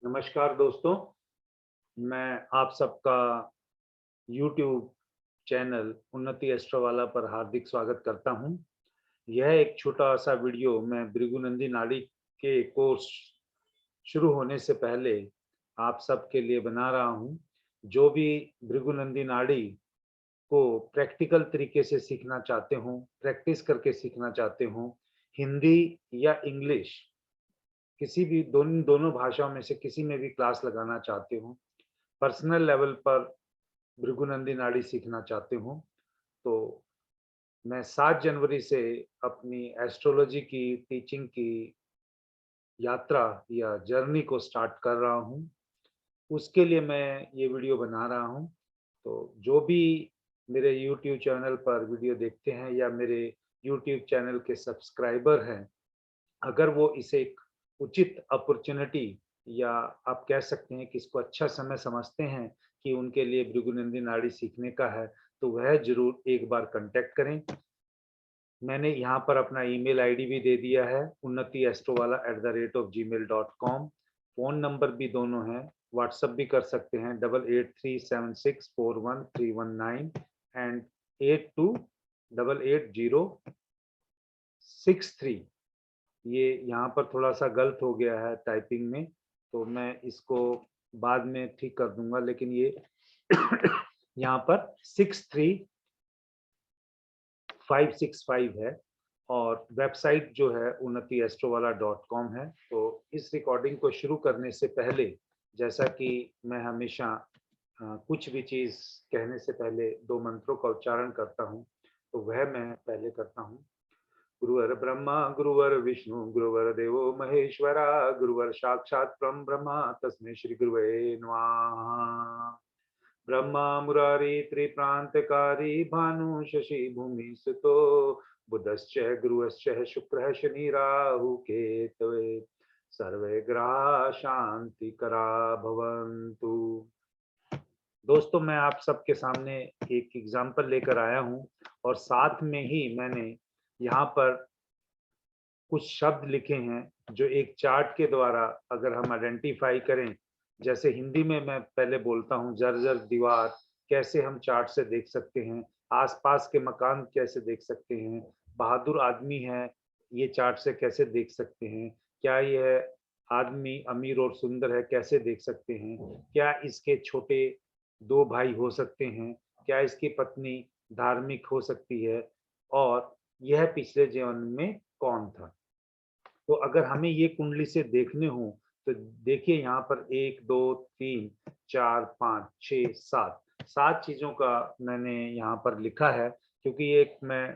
नमस्कार दोस्तों, मैं आप सबका YouTube चैनल उन्नति एस्ट्रो वाला पर हार्दिक स्वागत करता हूं। यह एक छोटा-सा वीडियो मैं भृगुनंदी नाड़ी के कोर्स शुरू होने से पहले आप सबके लिए बना रहा हूं। जो भी भृगुनंदी नाड़ी को प्रैक्टिकल तरीके से सीखना चाहते हों, प्रैक्टिस करके सीखना चाहते हों, हिंदी या इंग्लिश किसी भी दोनों भाषाओं में से किसी में भी क्लास लगाना चाहते हो, पर्सनल लेवल पर भृगुनंदी नाड़ी सीखना चाहते हो, तो मैं 7 जनवरी से अपनी एस्ट्रोलॉजी की टीचिंग की यात्रा या जर्नी को स्टार्ट कर रहा हूँ। उसके लिए मैं ये वीडियो बना रहा हूँ। तो जो भी मेरे यूट्यूब चैनल पर वीडियो देखते हैं या मेरे यूट्यूब चैनल के सब्सक्राइबर हैं, अगर वो इसे एक उचित अपॉर्चुनिटी या आप कह सकते हैं कि इसको अच्छा समय समझते हैं कि उनके लिए भृगुनंदी नाड़ी सीखने का है, तो वह ज़रूर एक बार कॉन्टैक्ट करें। मैंने यहाँ पर अपना ईमेल आईडी भी दे दिया है unnatiastrovala@gmail.com। फ़ोन नंबर भी दोनों हैं, व्हाट्सएप भी कर सकते हैं 8837641319 एंड 828806 ये यहाँ पर थोड़ा-सा गलत हो गया है टाइपिंग में, तो मैं इसको बाद में ठीक कर दूँगा, लेकिन ये यहाँ पर 63565 है और वेबसाइट जो है unnatiastrovala.com है। तो इस रिकॉर्डिंग को शुरू करने से पहले, जैसा कि मैं हमेशा कुछ भी चीज़ कहने से पहले 2 मंत्रों का उच्चारण करता हूँ, तो वह मैं पहले करता हूँ। गुरुवर ब्रह्मा गुरुवर विष्णु गुरुवर देवो महेश्वरा गुरुवर साक्षात् परम ब्रह्मा तस्मै श्री गुरुवे नमः। ब्रह्मा मुरारी त्रिप्रांतकारी भानु शशि भूमि सुतो बुधश्च गुरुश्च शुक्रः शनि राहु केतवे सर्वे ग्रहा शांति करा भवन्तु। दोस्तों, मैं आप सबके सामने एक एग्जाम्पल लेकर आया हूँ और साथ में ही मैंने यहाँ पर कुछ शब्द लिखे हैं जो एक चार्ट के द्वारा अगर हम आइडेंटिफाई करें, जैसे हिंदी में मैं पहले बोलता हूँ जर्जर दीवार, कैसे हम चार्ट से देख सकते हैं, आसपास के मकान कैसे देख सकते हैं, बहादुर आदमी है ये चार्ट से कैसे देख सकते हैं, क्या यह आदमी अमीर और सुंदर है कैसे देख सकते हैं, क्या इसके छोटे 2 भाई हो सकते हैं, क्या इसकी पत्नी धार्मिक हो सकती है और यह पिछले जीवन में कौन था। तो अगर हमें ये कुंडली से देखने हो, तो देखिए यहाँ पर 1, 2, 3, 4, 5, 6, 7 7 चीज़ों का मैंने यहाँ पर लिखा है, क्योंकि ये एक मैं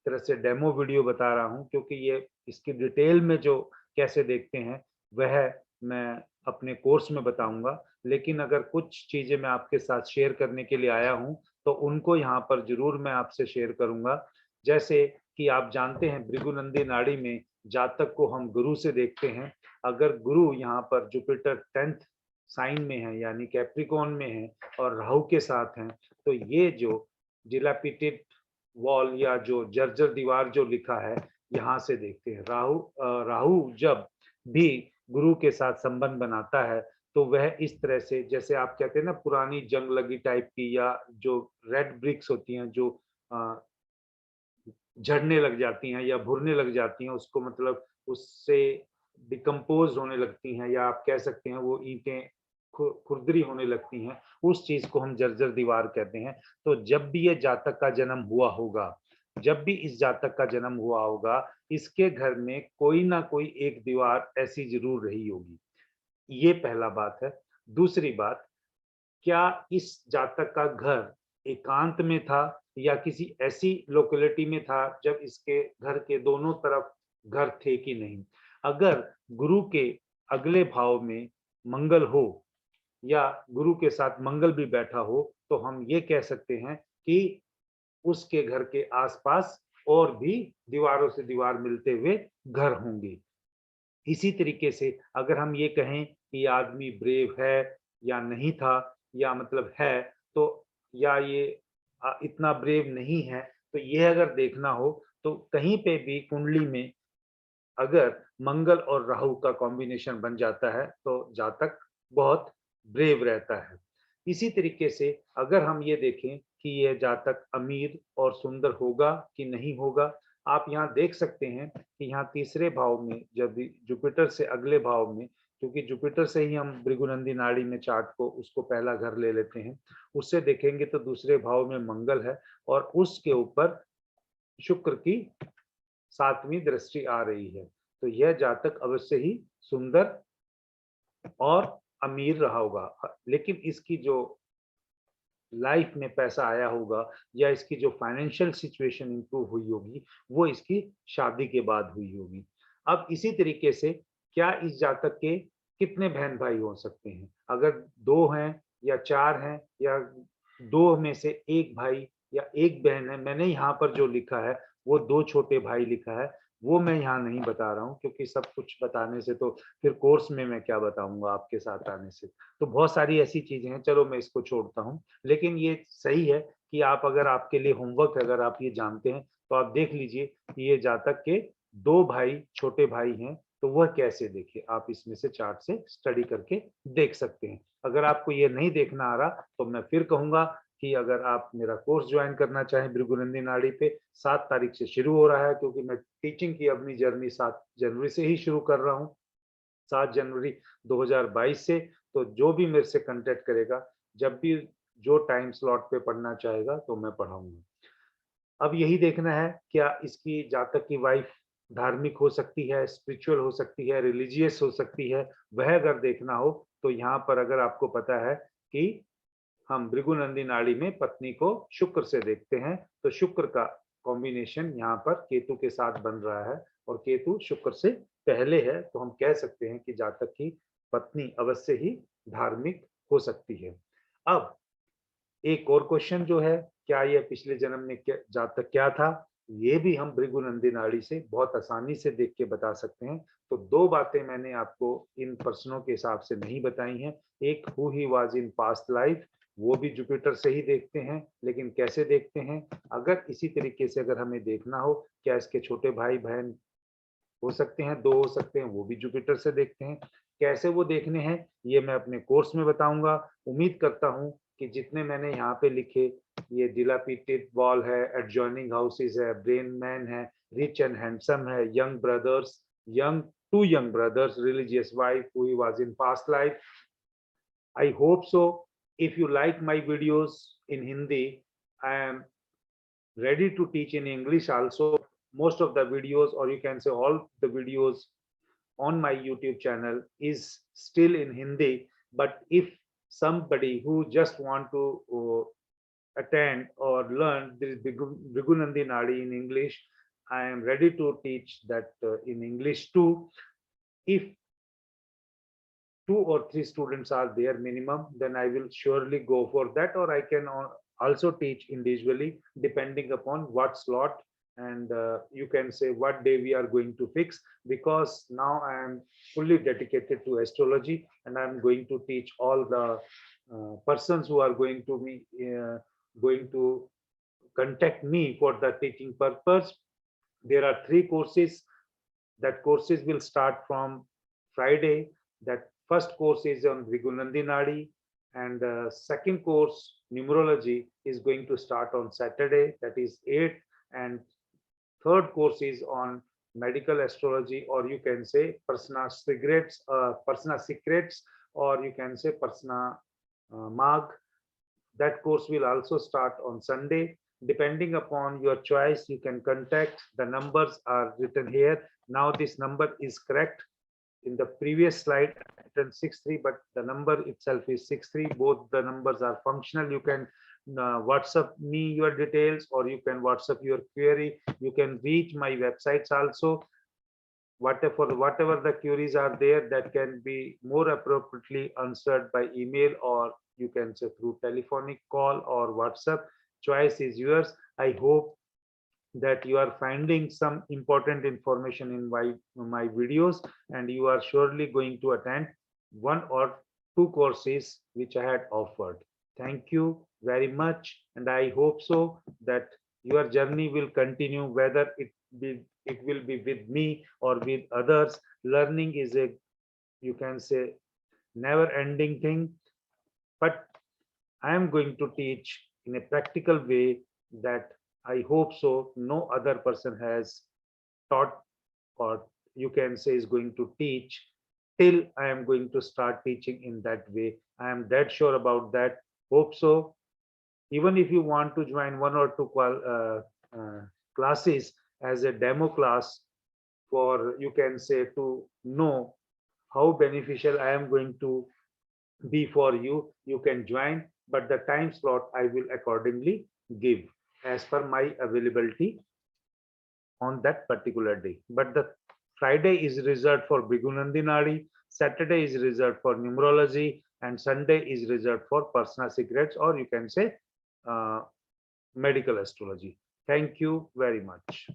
तरह से डेमो वीडियो बता रहा हूँ, क्योंकि ये इसकी डिटेल में जो कैसे देखते हैं, वह मैं अपने कोर्स में बताऊँगा। लेकिन अगर कुछ चीज़ें मैं आपके साथ शेयर करने के लिए आया हूँ, तो उनको यहाँ पर ज़रूर मैं आपसे शेयर करूँगा। जैसे कि आप जानते हैं भृगुनंदी नाड़ी में जातक को हम गुरु से देखते हैं। अगर गुरु यहाँ पर जुपिटर 10th साइन में है यानी कैप्रिकॉर्न में है और राहु के साथ हैं, तो ये जो डिलैपिडेटेड वॉल या जो जर्जर दीवार जो लिखा है, यहाँ से देखते हैं। राहु जब भी गुरु के साथ संबंध बनाता है, तो वह इस तरह से, जैसे आप कहते हैं ना पुरानी जंग लगी टाइप की, या जो रेड ब्रिक्स होती हैं जो अ, झड़ने लग जाती हैं या भुरने लग जाती हैं, उसको मतलब उससे डिकम्पोज़ होने लगती हैं, या आप कह सकते हैं वो ईंटें खुरदरी होने लगती हैं, उस चीज़ को हम जर्जर दीवार कहते हैं। तो जब भी ये जातक का जन्म हुआ होगा, जब भी इस जातक का जन्म हुआ होगा, इसके घर में कोई ना कोई एक दीवार ऐसी ज़रूर रही होगी। ये पहला बात है। दूसरी बात, क्या इस जातक का घर एकांत में था या किसी ऐसी लोकेलिटी में था जब इसके घर के दोनों तरफ घर थे कि नहीं? अगर गुरु के अगले भाव में मंगल हो या गुरु के साथ मंगल भी बैठा हो, तो हम ये कह सकते हैं कि उसके घर के आसपास और भी दीवारों से दीवार मिलते हुए घर होंगे। इसी तरीके से अगर हम ये कहें कि आदमी ब्रेव है या नहीं था, या मतलब है, तो या ये इतना ब्रेव नहीं है, तो ये अगर देखना हो तो कहीं पे भी कुंडली में अगर मंगल और राहु का कॉम्बिनेशन बन जाता है तो जातक बहुत ब्रेव रहता है। इसी तरीके से अगर हम ये देखें कि यह जातक अमीर और सुंदर होगा कि नहीं होगा, आप यहाँ देख सकते हैं कि यहाँ तीसरे भाव में जब जुपिटर से अगले भाव में, क्योंकि जुपिटर से ही हम भृगुनंदी नाड़ी में चार्ट को उसको पहला घर ले लेते हैं, उससे देखेंगे तो दूसरे भाव में मंगल है और उसके ऊपर शुक्र की 7वीं दृष्टि आ रही है। तो यह जातक अवश्य ही सुंदर और अमीर रहा होगा, लेकिन इसकी जो लाइफ में पैसा आया होगा या इसकी जो फाइनेंशियल सिचुएशन इंप्रूव हुई होगी, वो इसकी शादी के बाद हुई होगी। अब इसी तरीके से क्या इस जातक के कितने बहन भाई हो सकते हैं? अगर 2 हैं या 4 हैं या 2 में से 1 भाई या 1 बहन है, मैंने यहाँ पर जो लिखा है वो 2 छोटे भाई लिखा है, वो मैं यहाँ नहीं बता रहा हूँ क्योंकि सब कुछ बताने से तो फिर कोर्स में मैं क्या बताऊँगा आपके साथ आने से। तो बहुत सारी ऐसी चीज़ें हैं, चलो मैं इसको छोड़ता हूँ। लेकिन ये सही है कि आप अगर आपके लिए होमवर्क अगर आप ये जानते हैं, तो आप देख लीजिए कि ये जातक के 2 भाई, छोटे भाई हैं, तो वह कैसे देखे? आप इसमें से चार्ट से स्टडी करके देख सकते हैं। अगर आपको ये नहीं देखना आ रहा, तो मैं फिर कहूँगा कि अगर आप मेरा कोर्स ज्वाइन करना चाहें भृगुनंदी नाड़ी पे, 7 तारीख से शुरू हो रहा है क्योंकि मैं टीचिंग की अपनी जर्नी 7 जनवरी से ही शुरू कर रहा हूँ। 7 जनवरी 2022 से, तो जो भी मेरे से कांटेक्ट करेगा, जब भी जो टाइम स्लॉट पे पढ़ना चाहेगा तो मैं पढ़ाऊँगा। अब यही देखना है क्या इसकी जातक की वाइफ धार्मिक हो सकती है, स्पिरिचुअल हो सकती है, रिलीजियस हो सकती है, वह अगर देखना हो तो यहाँ पर अगर आपको पता है कि हम भृगुनंदी नाड़ी में पत्नी को शुक्र से देखते हैं, तो शुक्र का कॉम्बिनेशन यहाँ पर केतु के साथ बन रहा है और केतु शुक्र से पहले है, तो हम कह सकते हैं कि जातक की पत्नी अवश्य ही धार्मिक हो सकती है। अब एक और क्वेश्चन जो है, क्या यह पिछले जन्म में क्या जातक क्या था? ये भी हम भृगुनंदी नाड़ी से बहुत आसानी से देख के बता सकते हैं। तो 2 बातें मैंने आपको इन प्रश्नों के हिसाब से नहीं बताई हैं। एक who he was in past life, वो भी जुपिटर से ही देखते हैं, लेकिन कैसे देखते हैं? अगर इसी तरीके से अगर हमें देखना हो, क्या इसके छोटे भाई-बहन हो सकते हैं, 2 हो सकते हैं, वो भी जुपिटर से देखते हैं। कैसे वो देखने हैं, ये मैं अपने कोर्स में बताऊँगा। उम्मीद करता हूँ कि जितने मैंने यहाँ पे लिखे, ये दिलापिटेड वॉल है, एडजॉइनिंग हाउसेस है, ब्रेन मैन है, रिच एंड हैंडसम है, young brothers, young 2 young brothers, religious wife, who he was in past life. I hope so. If you like my videos in Hindi, I am ready to teach in English also. Most of the videos, or you can say all the videos on my YouTube channel is still in Hindi. But if somebody who just want to attend or learn this Bhigunandi Nadi in English, I am ready to teach that in English too. If 2 or 3 students are there minimum, then I will surely go for that, or I can also teach individually depending upon what slot and you can say what day we are going to fix, because now I am fully dedicated to astrology and I am going to teach all the persons who are going to contact me for the teaching purpose. There are 3 courses. That courses will start from Friday. That first course is on Vrigunandi Nadi, and second course, numerology, is going to start on Saturday, that is 8th, and third course is on medical astrology, or you can say personal secrets, or you can say personal mag. That course will also start on Sunday. Depending upon your choice, you can contact. The numbers are written here. Now this number is correct. In the previous slide, I written 63, but the number itself is 63. Both the numbers are functional. You can WhatsApp me your details, or you can WhatsApp your query. You can reach my websites also. Whatever the queries are there, that can be more appropriately answered by email, or you can say through telephonic call or WhatsApp. Choice is yours. I hope that you are finding some important information in my videos, and you are surely going to attend 1 or 2 courses which I had offered. Thank you very much, and I hope so that your journey will continue, whether it it will be with me or with others. Learning is a, you can say, never ending thing, but I am going to teach in a practical way that I hope so no other person has taught, or you can say is going to teach till I am going to start teaching in that way. I am dead sure about that. Hope so. Even if you want to join one or two classes as a demo class, for you can say to know how beneficial I am going to be for you, you can join, but the time slot I will accordingly give as per my availability on that particular day. But the Friday is reserved for Bhigunandinadi, Saturday is reserved for numerology, and Sunday is reserved for personal secrets, or you can say uh, medical astrology. Thank you very much.